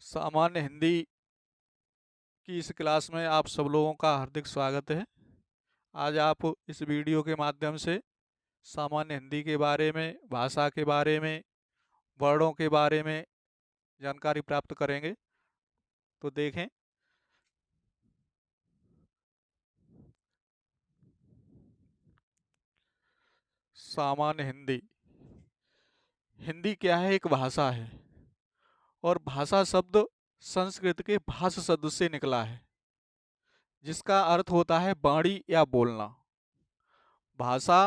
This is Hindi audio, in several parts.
सामान्य हिंदी की इस क्लास में आप सब लोगों का हार्दिक स्वागत है। आज आप इस वीडियो के माध्यम से सामान्य हिंदी के बारे में, भाषा के बारे में, वर्डों के बारे में जानकारी प्राप्त करेंगे। तो देखें, सामान्य हिंदी। हिंदी क्या है? एक भाषा है और भाषा शब्द संस्कृत के भाष शब्द से निकला है, जिसका अर्थ होता है वाणी या बोलना। भाषा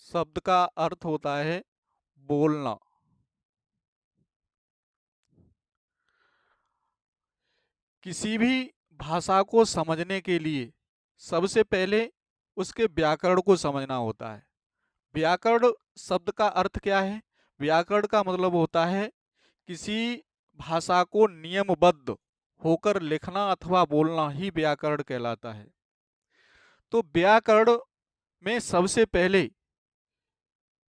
शब्द का अर्थ होता है बोलना। किसी भी भाषा को समझने के लिए सबसे पहले उसके व्याकरण को समझना होता है। व्याकरण शब्द का अर्थ क्या है? व्याकरण का मतलब होता है किसी भाषा को नियमबद्ध होकर लिखना अथवा बोलना ही व्याकरण कहलाता है। तो व्याकरण में सबसे पहले,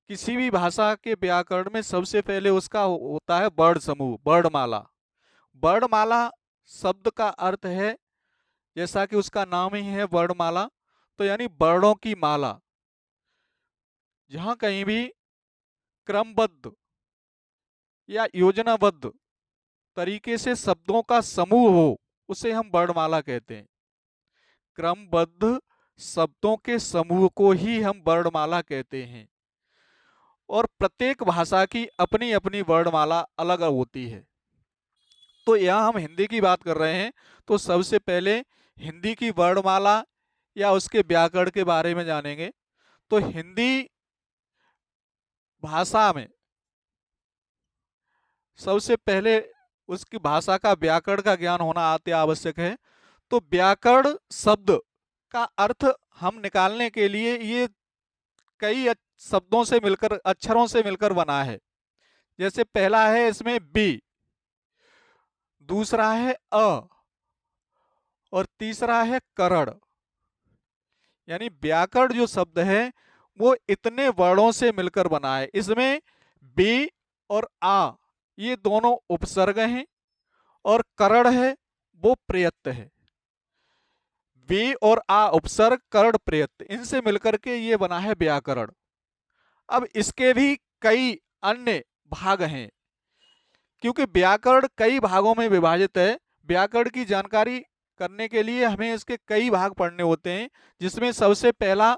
किसी भी भाषा के व्याकरण में सबसे पहले उसका होता है वर्ण समूह, वर्णमाला। वर्णमाला शब्द का अर्थ है, जैसा कि उसका नाम ही है वर्णमाला, तो यानी वर्णों की माला। जहां कहीं भी क्रमबद्ध या योजनाबद्ध तरीके से शब्दों का समूह हो, उसे हम वर्णमाला कहते हैं। क्रमबद्ध शब्दों के समूह को ही हम वर्णमाला कहते हैं। और प्रत्येक भाषा की अपनी अपनी वर्णमाला अलग होती है। तो यहाँ हम हिंदी की बात कर रहे हैं, तो सबसे पहले हिंदी की वर्णमाला या उसके व्याकरण के बारे में जानेंगे। तो हिंदी भाषा में सबसे पहले उसकी भाषा का व्याकरण का ज्ञान होना अति आवश्यक है। तो व्याकरण शब्द का अर्थ हम निकालने के लिए ये कई शब्दों से मिलकर, अक्षरों से मिलकर बना है। जैसे पहला है इसमें बी, दूसरा है अ और तीसरा है करण। यानी व्याकरण जो शब्द है वो इतने वर्णों से मिलकर बना है। इसमें बी और आ ये दोनों उपसर्ग हैं और करण है वो प्रत्यय है। वे और आ उपसर्ग, करण प्रत्यय, इनसे मिलकर के ये बना है व्याकरण। अब इसके भी कई अन्य भाग हैं, क्योंकि व्याकरण कई भागों में विभाजित है। व्याकरण की जानकारी करने के लिए हमें इसके कई भाग पढ़ने होते हैं, जिसमें सबसे पहला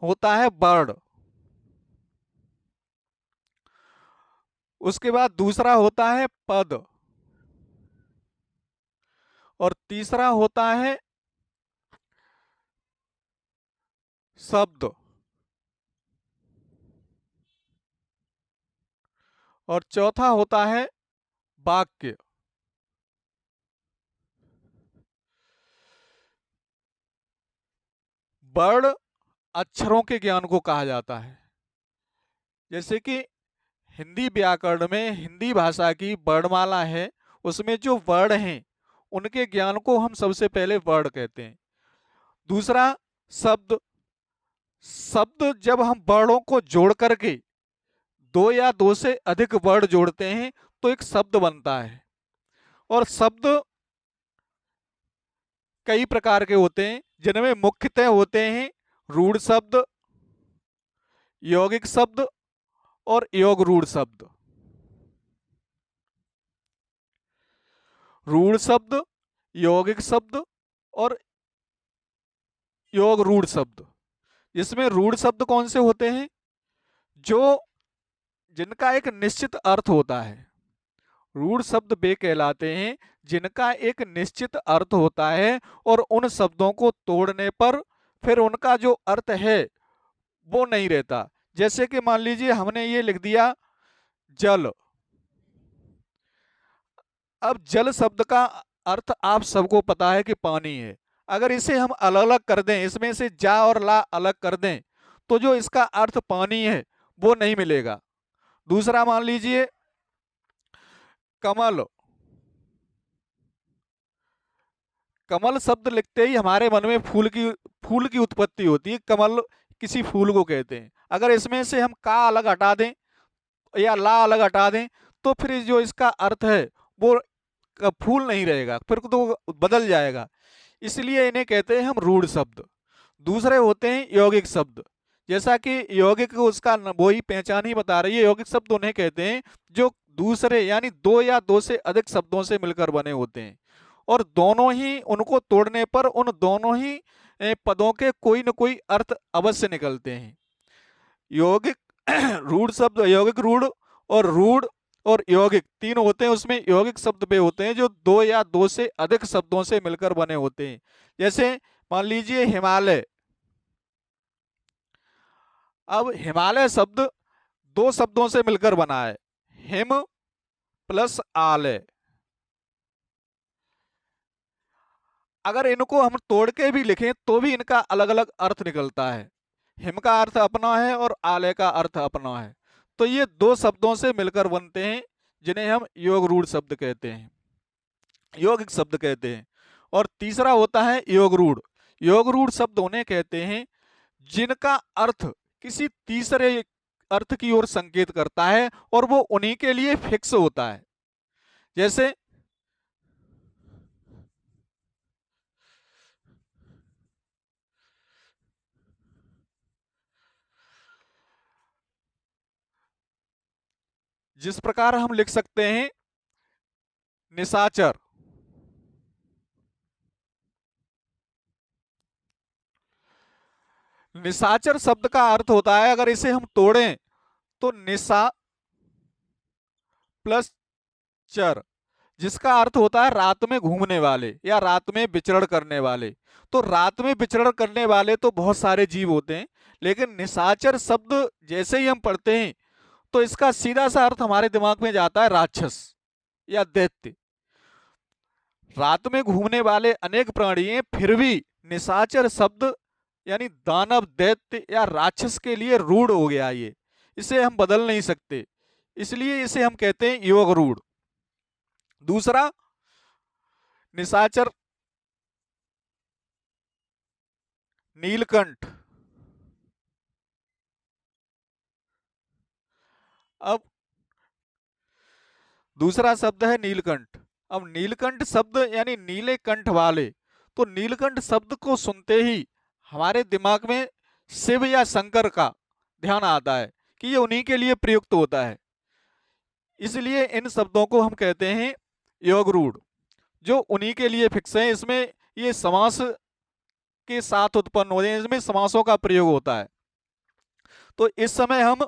होता है वर्ण, उसके बाद दूसरा होता है पद और तीसरा होता है शब्द और चौथा होता है वाक्य। वर्ण अक्षरों के ज्ञान को कहा जाता है। जैसे कि हिंदी व्याकरण में, हिंदी भाषा की वर्णमाला है, उसमें जो वर्ण हैं उनके ज्ञान को हम सबसे पहले वर्ण कहते हैं। दूसरा शब्द। शब्द जब हम वर्णों को जोड़ करके दो या दो से अधिक वर्ण जोड़ते हैं तो एक शब्द बनता है। और शब्द कई प्रकार के होते हैं, जिनमें मुख्यतः होते हैं रूढ़ शब्द, यौगिक शब्द और योग रूढ़ शब्द। रूढ़ शब्द, यौगिक शब्द और योग रूढ़ शब्द। इसमें रूढ़ शब्द कौन से होते हैं? जो जिनका एक निश्चित अर्थ होता है। रूढ़ शब्द वे कहलाते हैं जिनका एक निश्चित अर्थ होता है और उन शब्दों को तोड़ने पर फिर उनका जो अर्थ है वो नहीं रहता। जैसे कि मान लीजिए हमने ये लिख दिया जल। अब जल शब्द का अर्थ आप सबको पता है कि पानी है। अगर इसे हम अलग अलग कर दें, इसमें से जा और ला अलग कर दें, तो जो इसका अर्थ पानी है वो नहीं मिलेगा। दूसरा मान लीजिए कमल। कमल शब्द लिखते ही हमारे मन में फूल की उत्पत्ति होती है। कमल किसी फूल को कहते हैं। अगर इसमें से हम का अलग हटा दें या ला अलग हटा दें तो फिर जो इसका अर्थ है वो फूल नहीं रहेगा, फिर तो बदल जाएगा। इसलिए इन्हें कहते हैं हम रूढ़ शब्द। दूसरे होते हैं यौगिक शब्द। जैसा कि यौगिक उसका वही पहचान ही बता रही है, यौगिक शब्द उन्हें कहते हैं जो दूसरे यानी दो या दो से अधिक शब्दों से मिलकर बने होते हैं, और दोनों ही उनको तोड़ने पर उन दोनों ही पदों के कोई न कोई अर्थ अवश्य निकलते हैं। यौगिक रूढ़ शब्द, यौगिक रूढ़ और रूढ़ और यौगिक तीन होते हैं। उसमें यौगिक शब्द वे होते हैं जो दो या दो से अधिक शब्दों से मिलकर बने होते हैं। जैसे मान लीजिए हिमालय। अब हिमालय शब्द दो शब्दों से मिलकर बना है, हिम प्लस आलय। अगर इनको हम तोड़ के भी लिखें तो भी इनका अलग अलग अर्थ निकलता है। हिम का अर्थ अपना है और आलय का अर्थ अपना है। तो ये दो शब्दों से मिलकर बनते हैं जिन्हें हम योग रूढ़ शब्द कहते हैं, यौगिक शब्द कहते हैं। और तीसरा होता है योग रूढ़। योग रूढ़ शब्द उन्हें कहते हैं जिनका अर्थ किसी तीसरे अर्थ की ओर संकेत करता है और वो उन्हीं के लिए फिक्स होता है। जैसे जिस प्रकार हम लिख सकते हैं निशाचर। निशाचर शब्द का अर्थ होता है, अगर इसे हम तोड़ें तो निशा प्लस चर, जिसका अर्थ होता है रात में घूमने वाले या रात में विचरण करने वाले। तो रात में विचरण करने वाले तो बहुत सारे जीव होते हैं, लेकिन निशाचर शब्द जैसे ही हम पढ़ते हैं तो इसका सीधा सा अर्थ हमारे दिमाग में जाता है राक्षस या दैत्य। रात में घूमने वाले अनेक प्राणी हैं, फिर भी निशाचर शब्द यानी दानव दैत्य या राक्षस के लिए रूढ़ हो गया ये, इसे हम बदल नहीं सकते, इसलिए इसे हम कहते हैं योग रूढ़। दूसरा निशाचर नीलकंठ। अब दूसरा शब्द है नीलकंठ। अब नीलकंठ शब्द यानी नीले कंठ वाले, तो नीलकंठ शब्द को सुनते ही हमारे दिमाग में शिव या शंकर का ध्यान आता है कि ये उन्हीं के लिए प्रयुक्त होता है, इसलिए इन शब्दों को हम कहते हैं योग रूढ़, जो उन्हीं के लिए फिक्स है। इसमें ये समास के साथ उत्पन्न होते हैं, इसमें समासों का प्रयोग होता है। तो इस समय हम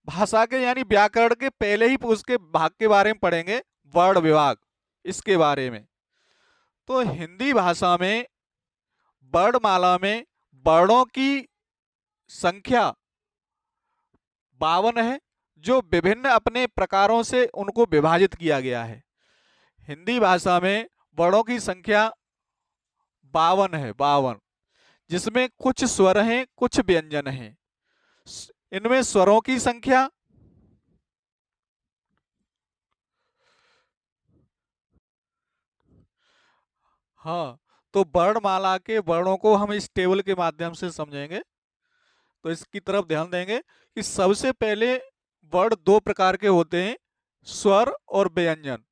भाषा के यानी व्याकरण के पहले ही उसके भाग के बारे में पढ़ेंगे, वर्ण विभाग, इसके बारे में। तो हिंदी भाषा में वर्णमाला में वर्णों की संख्या 52 है, जो विभिन्न अपने प्रकारों से उनको विभाजित किया गया है। हिंदी भाषा में वर्णों की संख्या 52 है, 52, जिसमें कुछ स्वर हैं कुछ व्यंजन हैं। इनमें स्वरों की संख्या हाँ, तो वर्णमाला के वर्णों को हम इस टेबल के माध्यम से समझेंगे, तो इसकी तरफ ध्यान देंगे कि सबसे पहले वर्ण दो प्रकार के होते हैं, स्वर और व्यंजन,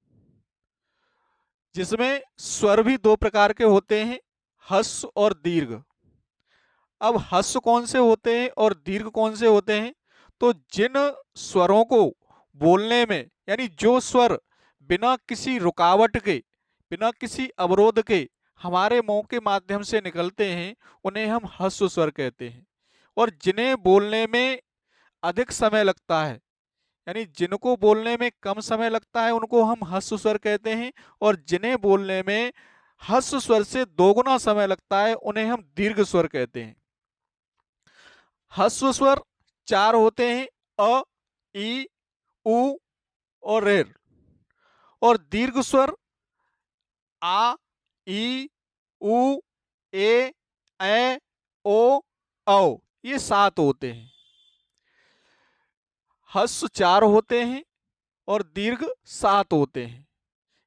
जिसमें स्वर भी दो प्रकार के होते हैं, ह्रस्व और दीर्घ। अब ह्रस्व कौन से होते हैं और दीर्घ कौन से होते हैं? तो जिन स्वरों को बोलने में यानी जो स्वर बिना किसी रुकावट के, बिना किसी अवरोध के हमारे मुंह के माध्यम से निकलते हैं, उन्हें हम ह्रस्व स्वर कहते हैं। और जिन्हें बोलने में अधिक समय लगता है यानी जिनको बोलने में कम समय लगता है उनको हम ह्रस्व स्वर कहते हैं, और जिन्हें बोलने में ह्रस्व स्वर से दोगुना समय लगता है उन्हें हम दीर्घ स्वर कहते हैं। ह्रस्व स्वर चार होते हैं, अ, ई, उ और ऋ। और दीर्घ स्वर आ, ई, उ, ए, ओ, औ, ये 7 होते हैं। ह्रस्व 4 होते हैं और दीर्घ 7 होते हैं।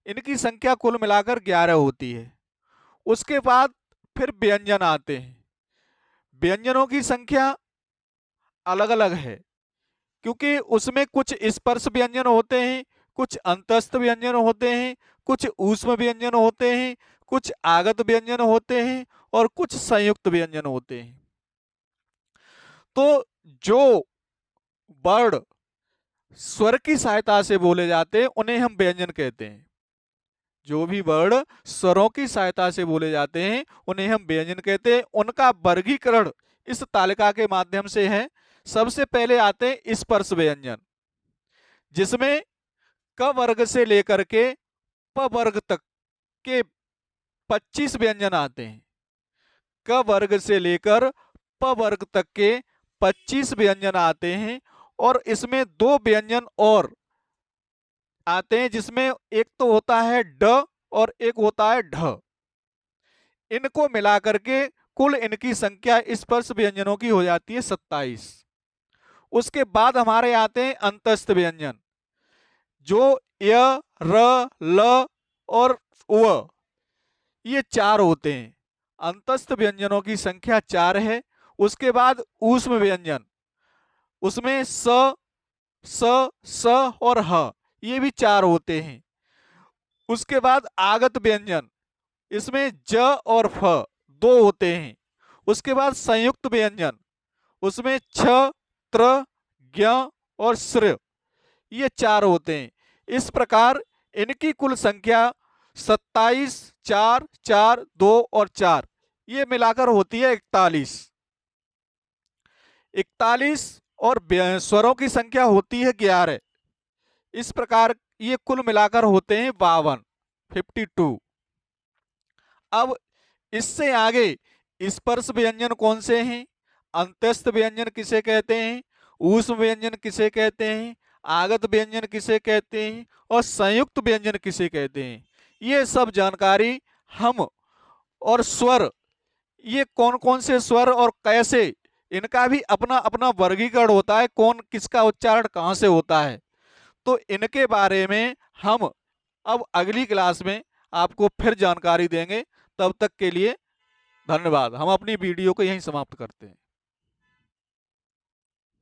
इनकी संख्या कुल मिलाकर 11 होती है। उसके बाद फिर व्यंजन आते हैं। व्यंजनों की संख्या अलग अलग है, क्योंकि उसमें कुछ स्पर्श व्यंजन होते हैं, कुछ अंतस्थ व्यंजन होते हैं, कुछ ऊष्म व्यंजन होते हैं, कुछ आगत व्यंजन होते हैं और कुछ संयुक्त व्यंजन होते हैं। तो जो वर्ण स्वर की सहायता से बोले जाते हैं उन्हें हम व्यंजन कहते हैं। जो भी वर्ण स्वरों की सहायता से बोले जाते हैं उन्हें हम व्यंजन कहते हैं। उनका वर्गीकरण इस तालिका के माध्यम से है। सबसे पहले आते हैं स्पर्श व्यंजन, जिसमें क वर्ग से लेकर के प वर्ग तक के 25 व्यंजन आते हैं। क वर्ग से लेकर प वर्ग तक के 25 व्यंजन आते हैं और इसमें दो व्यंजन और आते हैं, जिसमें एक तो होता है ड और एक होता है ढ। इनको मिलाकर के कुल इनकी संख्या स्पर्श व्यंजनों की हो जाती है 27। उसके बाद हमारे आते हैं अंतस्थ व्यंजन, जो य, र, ल और व, ये 4 होते हैं। अंतस्थ व्यंजनों की संख्या 4 है। उसके बाद ऊष्म व्यंजन, उसमें स, स और ह, ये भी 4 होते हैं। उसके बाद आगत व्यंजन, इसमें ज और फ 2 होते हैं। उसके बाद संयुक्त व्यंजन, उसमें छ, त्र, ज्ञ और श्र, ये 4 होते हैं। इस प्रकार इनकी कुल संख्या 27, 4, 4, 2 और 4, ये मिलाकर होती है 41। 41 और स्वरों की संख्या होती है 11। इस प्रकार ये कुल मिलाकर होते हैं 52। अब इससे आगे स्पर्श व्यंजन कौन से हैं, अंतस्थ व्यंजन किसे कहते हैं, ऊष्म व्यंजन किसे कहते हैं, आगत व्यंजन किसे कहते हैं और संयुक्त व्यंजन किसे कहते हैं, ये सब जानकारी हम, और स्वर, ये कौन कौन से स्वर और कैसे, इनका भी अपना अपना वर्गीकरण होता है, कौन किसका उच्चारण कहाँ से होता है। तो इनके बारे में हम अब अगली क्लास में आपको फिर जानकारी देंगे। तब तक के लिए धन्यवाद। हम अपनी वीडियो को यहीं समाप्त करते हैं।